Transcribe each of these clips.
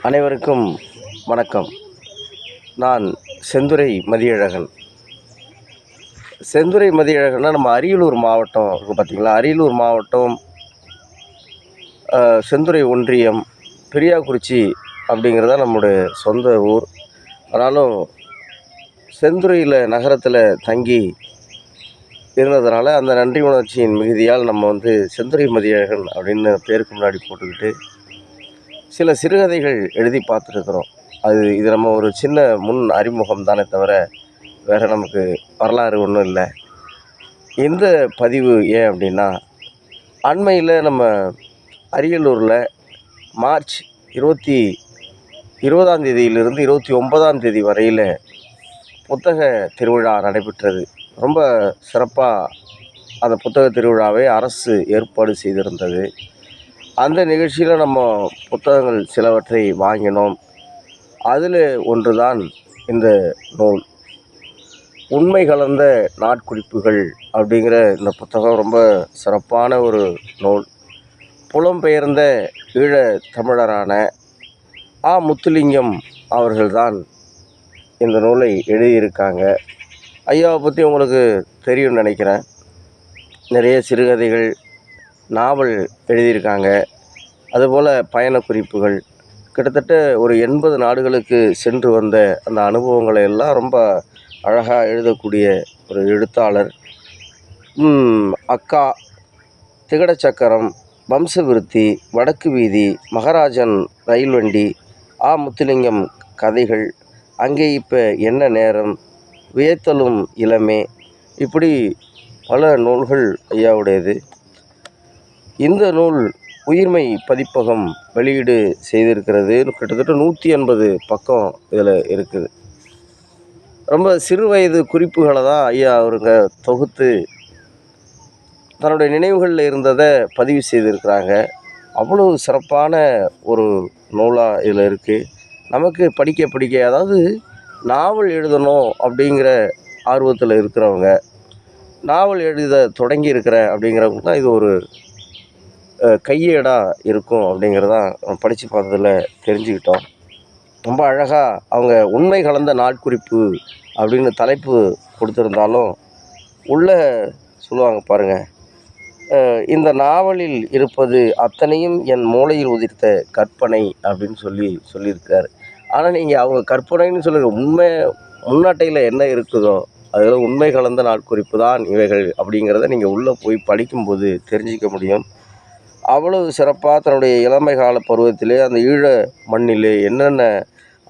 அனைவருக்கும் வணக்கம். நான் செந்துரை மதியழகன். செந்துரை மதியழகன்னா நம்ம அரியலூர் மாவட்டம் இருக்குது பார்த்திங்களா. அரியலூர் மாவட்டம் செந்துரை ஒன்றியம் பெரியாக்குறிச்சி அப்படிங்கிறது தான் நம்முடைய சொந்த ஊர். ஆனாலும் செந்துறையில் நகரத்தில் தங்கி இருந்ததுனால அந்த நன்றி உணர்ச்சியின் மிகுதியால் நம்ம செந்துரை மதியழகன் அப்படின்னு பேருக்கு முன்னாடி போட்டுக்கிட்டு சில சிறுகதைகள் எழுதி பார்த்துருக்குறோம். இது நம்ம ஒரு சின்ன முன் அறிமுகம் தானே தவிர வேறு நமக்கு வரலாறு ஒன்றும் இல்லை. இந்த பதிவு ஏன் அப்படின்னா, அண்மையில் நம்ம அரியலூரில் மார்ச் 20ஆம் தேதியிலிருந்து 29ஆம் தேதி வரையில் புத்தக திருவிழா நடைபெற்றது. ரொம்ப சிறப்பாக அந்த புத்தக திருவிழாவை அரசு ஏற்பாடு செய்திருந்தது. அந்த நிகழ்ச்சியில் நம்ம புத்தகங்கள் சிலவற்றை வாங்கினோம். அதில் ஒன்று தான் இந்த நூல், உண்மை கலந்த நாட்குறிப்புகள் அப்படிங்கிற இந்த புத்தகம். ரொம்ப சிறப்பான ஒரு நூல். புலம்பெயர்ந்த ஈழத் தமிழரான முத்துலிங்கம் அவர்கள்தான் இந்த நூலை எழுதியிருக்காங்க. ஐயாவை பற்றி உங்களுக்கு தெரியும்னு நினைக்கிறேன். நிறைய சிறுகதைகள், நாவல் எழுதியிருக்காங்க. அதுபோல் பயண குறிப்புகள், கிட்டத்தட்ட ஒரு 80 நாடுகளுக்கு சென்று வந்த அந்த அனுபவங்களை எல்லாம் ரொம்ப அழகாக எழுதக்கூடிய ஒரு எழுத்தாளர். அக்கா, திகட சக்கரம், வம்சவிருத்தி, வடக்கு வீதி, மகாராஜன் ரயில் வண்டி, முத்துலிங்கம் கதைகள், அங்கே இப்போ என்ன நேரம், வியத்தலும் இளமே, இப்படி பல நூல்கள் ஐயாவுடையது. இந்த நூல் உயிர்மை பதிப்பகம் வெளியீடு செய்திருக்கிறது. கிட்டத்தட்ட 180 பக்கம் இதில் இருக்குது. ரொம்ப சிறு வயது குறிப்புகளை தான் ஐயா அவருங்க தொகுத்து தன்னுடைய நினைவுகளில் இருந்ததை பதிவு செய்திருக்கிறாங்க. அவ்வளோ சிறப்பான ஒரு நூலாக இதில் இருக்குது. நமக்கு படிக்க அதாவது நாவல் எழுதணும் அப்படிங்கிற ஆர்வத்தில் இருக்கிறவங்க, நாவல் எழுத தொடங்கி இருக்கிறேன் அப்படிங்கிறவங்க தான் இது ஒரு கையேடாக இருக்கும் அப்படிங்கிறதான் படித்து பார்த்ததில் தெரிஞ்சுக்கிட்டோம். ரொம்ப அழகாக அவங்க உண்மை கலந்த நாட்குறிப்பு அப்படின்னு தலைப்பு கொடுத்துருந்தாலும் உள்ளே சொல்லுவாங்க பாருங்கள், இந்த நாவலில் இருப்பது அத்தனையும் என் மூளையில் உதிர்த்த கற்பனை அப்படின்னு சொல்லியிருக்காரு. ஆனால் நீங்கள் அவங்க கற்பனைன்னு சொல்லுங்கள், உண்மை முன்னாட்டையில் என்ன இருக்குதோ அதில் உண்மை கலந்த நாட்குறிப்பு தான் இவைகள் அப்படிங்கிறத நீங்கள் உள்ளே போய் படிக்கும்போது தெரிஞ்சிக்க முடியும். அவ்வளவு சிறப்பாக தன்னுடைய இளமை கால பருவத்திலே அந்த ஈழ மண்ணிலே என்னென்ன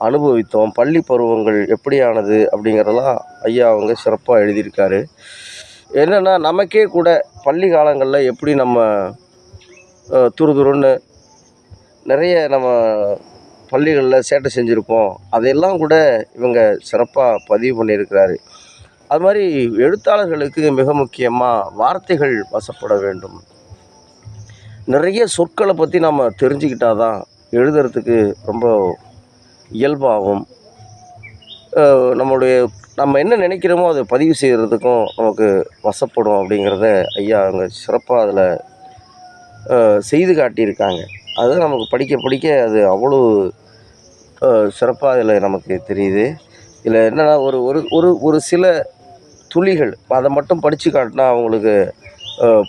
அனுபவித்தோம், பள்ளி பருவங்கள் எப்படியானது அப்படிங்கிறதெல்லாம் ஐயா அவங்க சிறப்பாக எழுதியிருக்காரு. என்னென்னா, நமக்கே கூட பள்ளி காலங்களில் எப்படி நம்ம துருதுருன்னு நிறைய நம்ம பள்ளிகளில் சேட்டை செஞ்சுருப்போம், அதையெல்லாம் கூட இவங்க சிறப்பாக பதிவு பண்ணியிருக்கிறாரு. அது மாதிரி எழுத்தாளர்களுக்கு மிக முக்கியமாக வார்த்தைகள் வசப்பட வேண்டும். நிறைய சொற்களை பற்றி நம்ம தெரிஞ்சுக்கிட்டால் தான் எழுதுறதுக்கு ரொம்ப இயல்பாகும். நம்ம என்ன நினைக்கிறோமோ அதை பதிவு செய்கிறதுக்கும் நமக்கு வசப்படும் அப்படிங்கிறத ஐயா அவங்க சிறப்பாக அதில் செய்து காட்டியிருக்காங்க. அதை நமக்கு படிக்க அது அவ்வளோ சிறப்பாக அதில் நமக்கு தெரியுது. இதில் என்னென்னா, ஒரு ஒரு ஒரு ஒரு சில துளிகள் அதை மட்டும் படித்து காட்டினா அவங்களுக்கு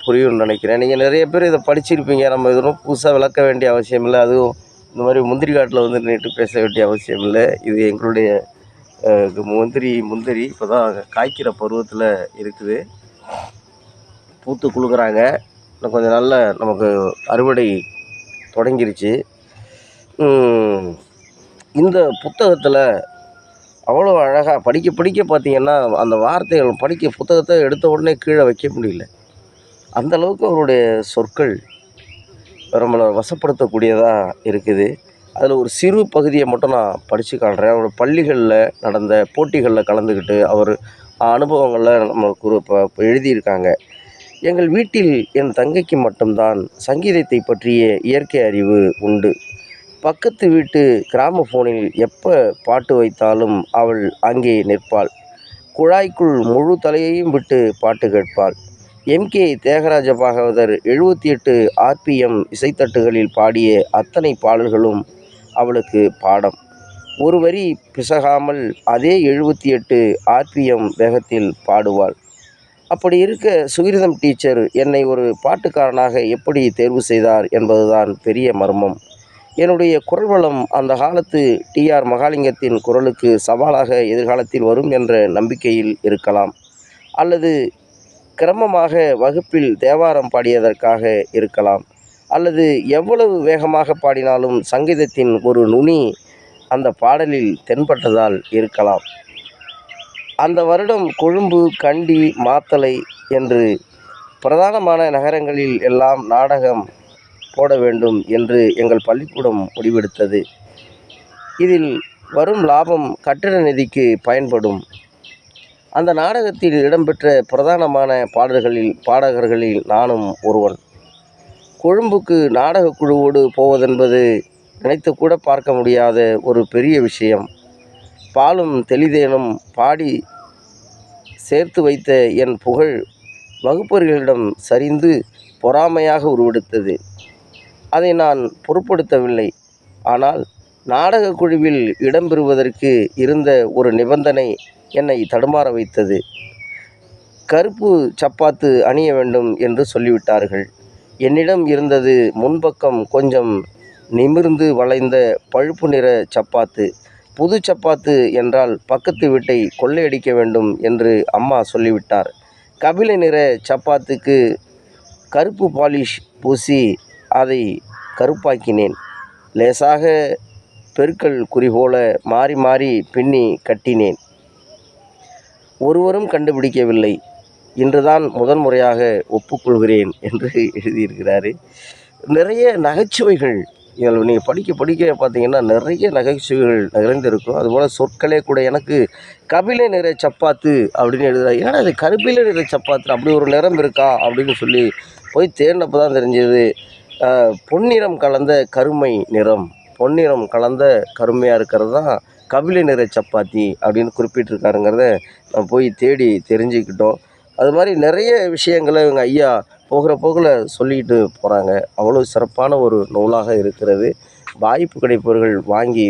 புரியும்னு நினைக்கிறேன். நீங்கள் நிறைய பேர் இதை படிச்சிருப்பீங்க. நம்ம எதுவும் புதுசாக விளக்க வேண்டிய அவசியம் இல்லை. அதுவும் இந்த மாதிரி முந்திரி காட்டில் நின்றுட்டு பேச வேண்டிய அவசியம் இல்லை. இது எங்களுடைய முந்திரி இப்போ தான் காய்க்கிற பருவத்தில் இருக்குது. பூத்து குலுக்குறாங்க. இன்னும் கொஞ்சம் நாளில் நமக்கு அறுவடை தொடங்கிருச்சு. இந்த புத்தகத்தில் அவ்வளோ அழகாக படிக்க பார்த்திங்கன்னா, அந்த வார்த்தைகள் புத்தகத்தை எடுத்த உடனே கீழே வைக்க முடியல. அந்தளவுக்கு அவருடைய சொற்கள் நம்மளை வசப்படுத்தக்கூடியதாக இருக்குது. அதில் ஒரு சிறு பகுதியை மட்டும் நான் படித்து காட்டுறேன். அவரோட பள்ளிகளில் நடந்த போட்டிகளில் கலந்துக்கிட்டு அவர் அனுபவங்களில் நம்மளுக்கு எழுதியிருக்காங்க. எங்கள் வீட்டில் என் தங்கைக்கு மட்டும்தான் சங்கீதத்தை பற்றிய இயற்கை அறிவு உண்டு. பக்கத்து வீட்டு கிராமஃபோனில் எப்போ பாட்டு வைத்தாலும் அவள் அங்கே நிற்பாள். குழாய்க்குள் முழு தலையையும் விட்டு பாட்டு கேட்பாள். எம்கே தியாகராஜ பாகவதர் 78 RPM இசைத்தட்டுகளில் பாடிய அத்தனை பாடல்களும் அவளுக்கு பாடம். ஒரு வரி பிசகாமல் அதே 78 ஆர்பிஎம் வேகத்தில் பாடுவாள். அப்படி இருக்க சுகிர்தம் டீச்சர் என்னை ஒரு பாட்டுக்காரனாக எப்படி தேர்வு செய்தார் என்பதுதான் பெரிய மர்மம். என்னுடைய குரல் வளம் அந்த காலத்து டிஆர் மகாலிங்கத்தின் குரலுக்கு சவாலாக எதிர்காலத்தில் வரும் என்ற நம்பிக்கையில் இருக்கலாம். அல்லது கிரமமாக வகுப்பில் தேவாரம் பாடியதற்காக இருக்கலாம். அல்லது எவ்வளவு வேகமாக பாடினாலும் சங்கீதத்தின் ஒரு நுனி அந்த பாடலில் தென்பட்டதால் இருக்கலாம். அந்த வருடம் கொழும்பு, கண்டி, மாத்தளை என்று பிரதானமான நகரங்களில் எல்லாம் நாடகம் போட வேண்டும் என்று எங்கள் பள்ளிக்கூடம் முடிவெடுத்தது. இதில் வரும் லாபம் கட்டட நிதிக்கு பயன்படும். அந்த நாடகத்தில் இடம்பெற்ற பிரதானமான பாடகர்களில் நானும் ஒருவன். கொழும்புக்கு நாடகக் குழுவோடு போவதென்பது நினைத்து கூட பார்க்க முடியாத ஒரு பெரிய விஷயம். பாலும் தெளிதேனும் பாடி சேர்த்து வைத்த என் புகழ் வகுப்பர்களிடம் சரிந்து பொறாமையாக உருவெடுத்தது. அதை நான் பொருட்படுத்தவில்லை. ஆனால் நாடகக் குழுவில் இடம்பெறுவதற்கு இருந்த ஒரு நிபந்தனை என்னை தடுமாற வைத்தது. கருப்பு சப்பாத்து அணிய வேண்டும் என்று சொல்லிவிட்டார்கள். என்னிடம் இருந்தது முன்பக்கம் கொஞ்சம் நிமிர்ந்து வளைந்த பழுப்பு நிற சப்பாத்து. புது சப்பாத்து என்றால் பக்கத்து வீட்டை கொள்ளையடிக்க வேண்டும் என்று அம்மா சொல்லிவிட்டார். கபில நிற சப்பாத்துக்கு கருப்பு பாலிஷ் பூசி அதை கருப்பாக்கினேன். லேசாக பெருக்கல் குறி போல மாறி மாறி பின்னி கட்டினேன். ஒருவரும் கண்டுபிடிக்கவில்லை. இன்றுதான் முதன் முறையாக ஒப்புக்கொள்கிறேன் என்று எழுதியிருக்கிறாரு. நிறைய நகைச்சுவைகள் இதில் நீங்கள் படிக்க படிக்க பார்த்தீங்கன்னா நிறைய நகைச்சுவைகள் நிறைந்திருக்கும். அதுபோல் சொற்களே கூட எனக்கு கபில நிற சப்பாத்து அப்படின்னு எழுதுகிறார். ஏன்னா அது கருப்பில நிற சப்பாத்து அப்படி ஒரு நிறம் இருக்கா அப்படின்னு சொல்லி போய் தேடினப்போ தான் தெரிஞ்சது. பொன்னிறம் கலந்த கருமை நிறம், பொன்னிறம் கலந்த கருமையாக இருக்கிறது தான் கபில நிற சப்பாத்தி அப்படின்னு குறிப்பிட்டிருக்காருங்கிறத நம்ம போய் தேடி தெரிஞ்சுக்கிட்டோம். அது மாதிரி நிறைய விஷயங்களை இவங்க ஐயா போகிற போக்கில் சொல்லிக்கிட்டு போகிறாங்க. அவ்வளோ சிறப்பான ஒரு நூலாக இருக்கிறது. வாய்ப்பு கிடைப்பவர்கள் வாங்கி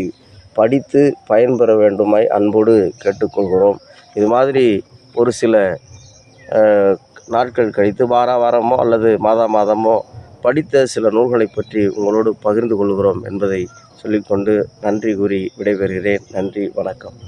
படித்து பயன்பெற வேண்டுமாய் அன்போடு கேட்டுக்கொள்கிறோம். இது மாதிரி ஒரு சில நாட்கள் கழித்து வாரமோ அல்லது மாதமோ படித்த சில நூல்களை பற்றி உங்களோடு பகிர்ந்து கொள்கிறோம் என்பதை சொல்லிக்கொண்டு நன்றி கூறி விடைபெறுகிறேன். நன்றி, வணக்கம்.